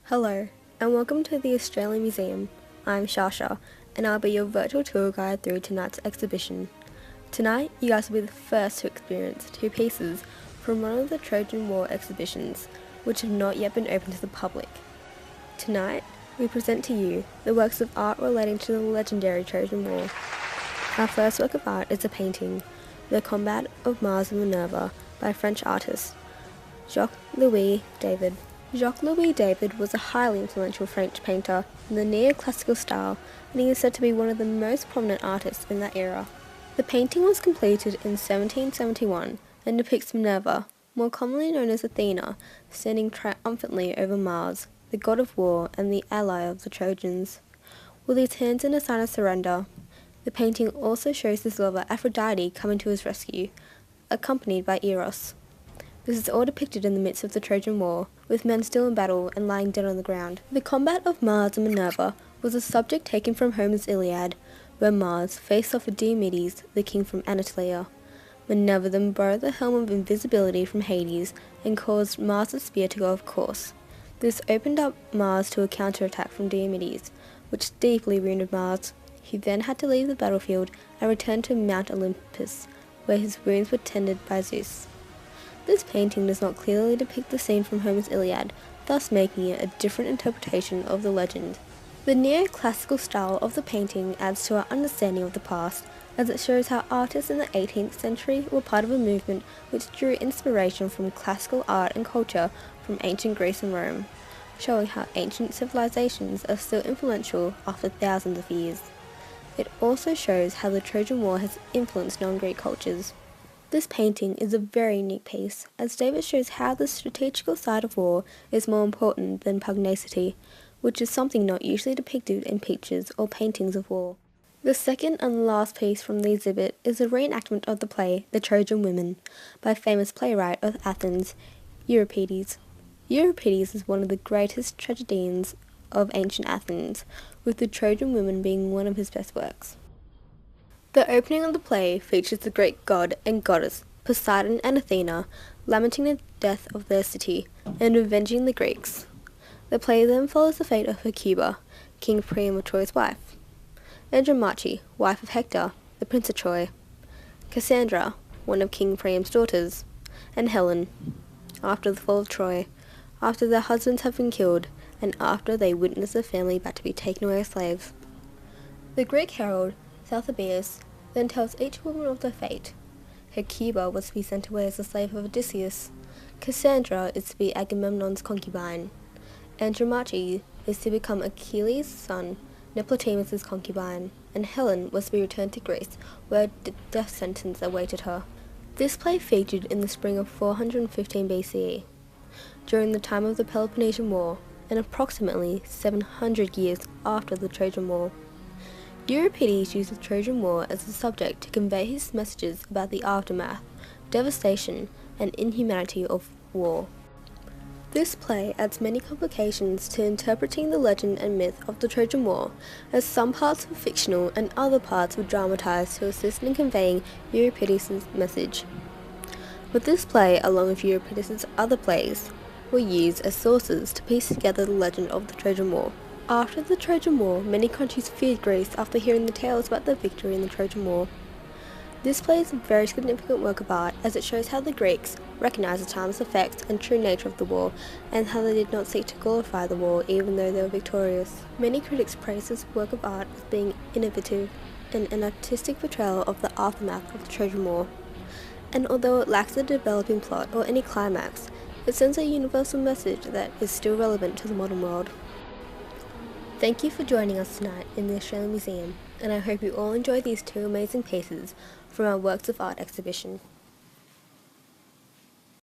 Hello, and welcome to the Australian Museum. I'm Shasha, and I'll be your virtual tour guide through tonight's exhibition. Tonight, you guys will be the first to experience two pieces from one of the Trojan War exhibitions, which have not yet been open to the public. Tonight, we present to you the works of art relating to the legendary Trojan War. Our first work of art is a painting, The Combat of Mars and Minerva, by French artist Jacques-Louis David. Jacques-Louis David was a highly influential French painter in the neoclassical style, and he is said to be one of the most prominent artists in that era. The painting was completed in 1771 and depicts Minerva, more commonly known as Athena, standing triumphantly over Mars, the god of war and the ally of the Trojans, with his hands in a sign of surrender. The painting also shows his lover Aphrodite coming to his rescue, accompanied by Eros. This is all depicted in the midst of the Trojan War, with men still in battle and lying dead on the ground. The combat of Mars and Minerva was a subject taken from Homer's Iliad, where Mars faced off with Diomedes, the king from Anatolia. Minerva then borrowed the helm of invisibility from Hades and caused Mars' spear to go off course. This opened up Mars to a counterattack from Diomedes, which deeply wounded Mars. He then had to leave the battlefield and return to Mount Olympus, where his wounds were tended by Zeus. This painting does not clearly depict the scene from Homer's Iliad, thus making it a different interpretation of the legend. The neoclassical style of the painting adds to our understanding of the past, as it shows how artists in the 18th century were part of a movement which drew inspiration from classical art and culture from ancient Greece and Rome, showing how ancient civilizations are still influential after thousands of years. It also shows how the Trojan War has influenced non-Greek cultures. This painting is a very unique piece, as David shows how the strategical side of war is more important than pugnacity, which is something not usually depicted in pictures or paintings of war. The second and last piece from the exhibit is a reenactment of the play The Trojan Women by famous playwright of Athens, Euripides. Euripides is one of the greatest tragedians of ancient Athens, with the Trojan Women being one of his best works. The opening of the play features the Greek god and goddess Poseidon and Athena lamenting the death of their city and avenging the Greeks. The play then follows the fate of Hecuba, King Priam of Troy's wife, Andromache, wife of Hector, the Prince of Troy, Cassandra, one of King Priam's daughters, and Helen, after the fall of Troy, after their husbands have been killed, and after they witness their family about to be taken away as slaves. The Greek herald Theophilus then tells each woman of their fate. Hecuba was to be sent away as a slave of Odysseus. Cassandra is to be Agamemnon's concubine. Andromache is to become Achilles' son, Neoptolemus' concubine, and Helen was to be returned to Greece, where a death sentence awaited her. This play featured in the spring of 415 BCE, during the time of the Peloponnesian War, and approximately 700 years after the Trojan War. Euripides used the Trojan War as a subject to convey his messages about the aftermath, devastation, and inhumanity of war. This play adds many complications to interpreting the legend and myth of the Trojan War, as some parts were fictional and other parts were dramatized to assist in conveying Euripides' message. But this play, along with Euripides' other plays, were used as sources to piece together the legend of the Trojan War. After the Trojan War, many countries feared Greece after hearing the tales about their victory in the Trojan War. This play is a very significant work of art, as it shows how the Greeks recognized the timeless effects and true nature of the war, and how they did not seek to glorify the war even though they were victorious. Many critics praise this work of art as being innovative and an artistic portrayal of the aftermath of the Trojan War. And although it lacks a developing plot or any climax, it sends a universal message that is still relevant to the modern world. Thank you for joining us tonight in the Australian Museum, and I hope you all enjoy these two amazing pieces from our Works of Art exhibition.